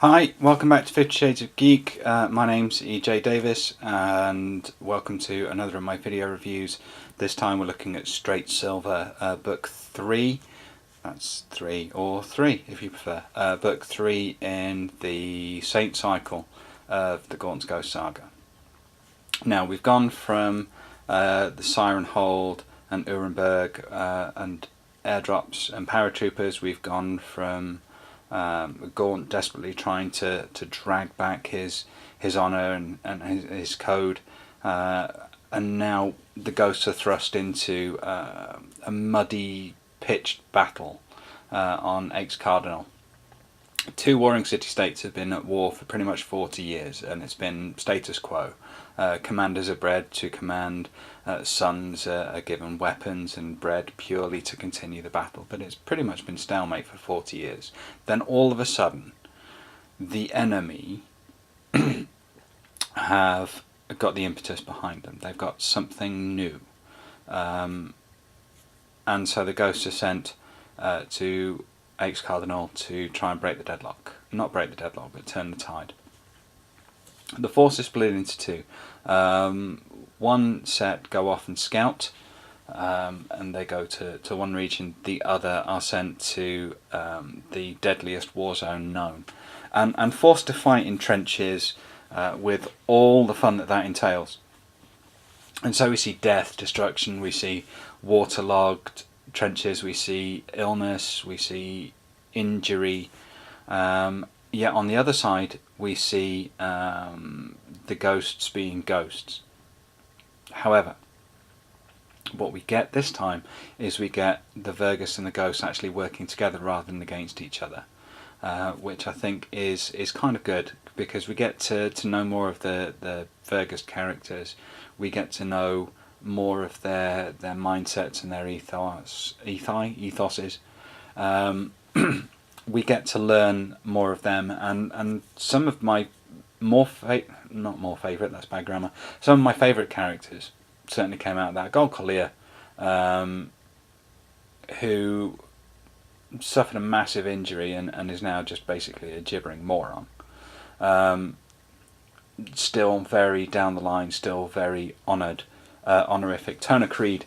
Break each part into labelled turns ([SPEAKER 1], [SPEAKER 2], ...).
[SPEAKER 1] Hi, welcome back to 50 Shades of Geek. My name's EJ Davis and welcome to another of my video reviews. This time we're looking at Straight Silver, book 3. That's 3 or 3 if you prefer. Book 3 in the Saint cycle of the Gaunt's Ghost Saga. Now we've gone from the Siren Hold and Urenberg and airdrops and paratroopers. We've gone from Gaunt desperately trying to drag back his honour and his code, and now the ghosts are thrust into a muddy, pitched battle on Aix Cardinal. Two warring city-states have been at war for pretty much 40 years, and it's been status quo. Commanders are bred to command, sons are given weapons and bred purely to continue the battle, but it's pretty much been stalemate for 40 years. Then all of a sudden, the enemy have got the impetus behind them. They've got something new. And so the ghosts are sent to Aix Cardinal to try and break the deadlock. Not break the deadlock, but turn the tide. The force is split into two. One set go off and scout, and they go to one region. The other are sent to the deadliest war zone known, and forced to fight in trenches with all the fun that entails. And so we see death, destruction, we see waterlogged trenches, we see illness, we see injury. Yet on the other side, we see the ghosts being ghosts. However, what we get this time is we get the Vergus and the ghosts actually working together rather than against each other, which I think is kind of good, because we get to know more of the Vergus characters. We get to know more of their mindsets and their ethoses. We get to learn more of them, and some of my not more favourite, that's bad grammar, some of my favourite characters certainly came out of that. Gold Collier, who suffered a massive injury and is now just basically a gibbering moron. Still very down the line, still very honorific. Tona Creed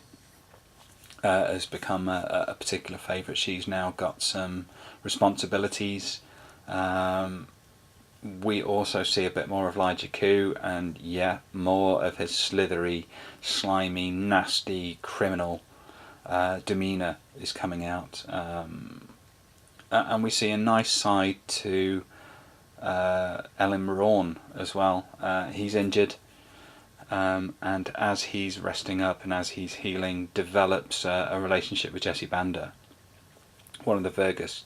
[SPEAKER 1] has become a particular favourite. She's now got some responsibilities. We also see a bit more of Elijah Koo, and more of his slithery, slimy, nasty, criminal demeanour is coming out. And we see a nice side to Ellen Moran as well. He's injured, and as he's resting up and as he's healing, develops a relationship with Jessie Bander, one of the Vergus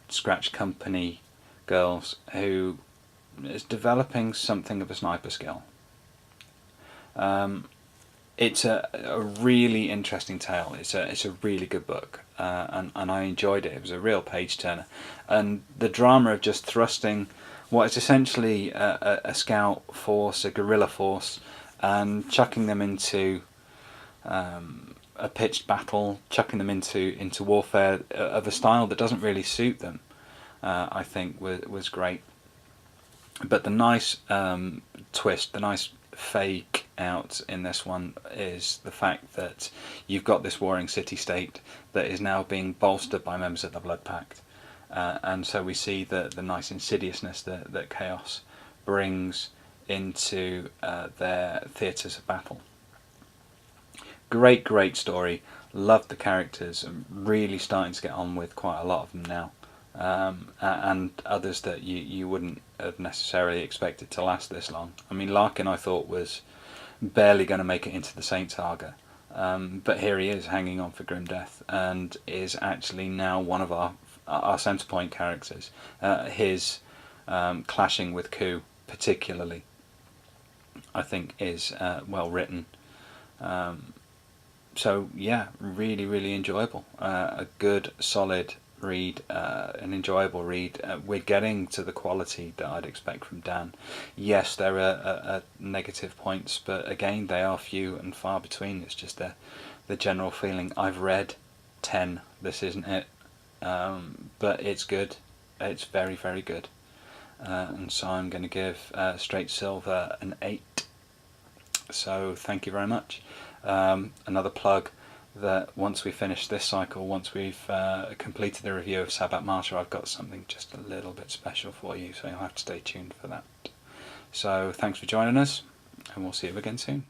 [SPEAKER 1] Scratch Company girls, who is developing something of a sniper skill. It's a really interesting tale. It's a really good book, and I enjoyed it. It was a real page turner, and the drama of just thrusting what is essentially a scout force, a guerrilla force, and chucking them into a pitched battle, chucking them into warfare of a style that doesn't really suit them, I think was great. But the nice twist, the nice fake out in this one is the fact that you've got this warring city-state that is now being bolstered by members of the Blood Pact. And so we see the nice insidiousness that Chaos brings into their theatres of battle. Great story. Loved the characters. I'm really starting to get on with quite a lot of them now. And others that you wouldn't have necessarily expected to last this long. I mean, Larkin I thought was barely going to make it into the Saint Saga, but here he is hanging on for grim death, and is actually now one of our centre point characters. His clashing with Koo particularly, I think, is well written. So yeah, really enjoyable. A good, solid read, an enjoyable read. We're getting to the quality that I'd expect from Dan. Yes, there are negative points, but again, they are few and far between. It's just the general feeling. I've read 10. This isn't it, but it's good. it's very, very good. And so I'm going to give Straight Silver an 8. So thank you very much. Another plug that once we finish this cycle, once we've completed the review of Sabbat Martyr, I've got something just a little bit special for you, so you'll have to stay tuned for that. So thanks for joining us, and we'll see you again soon.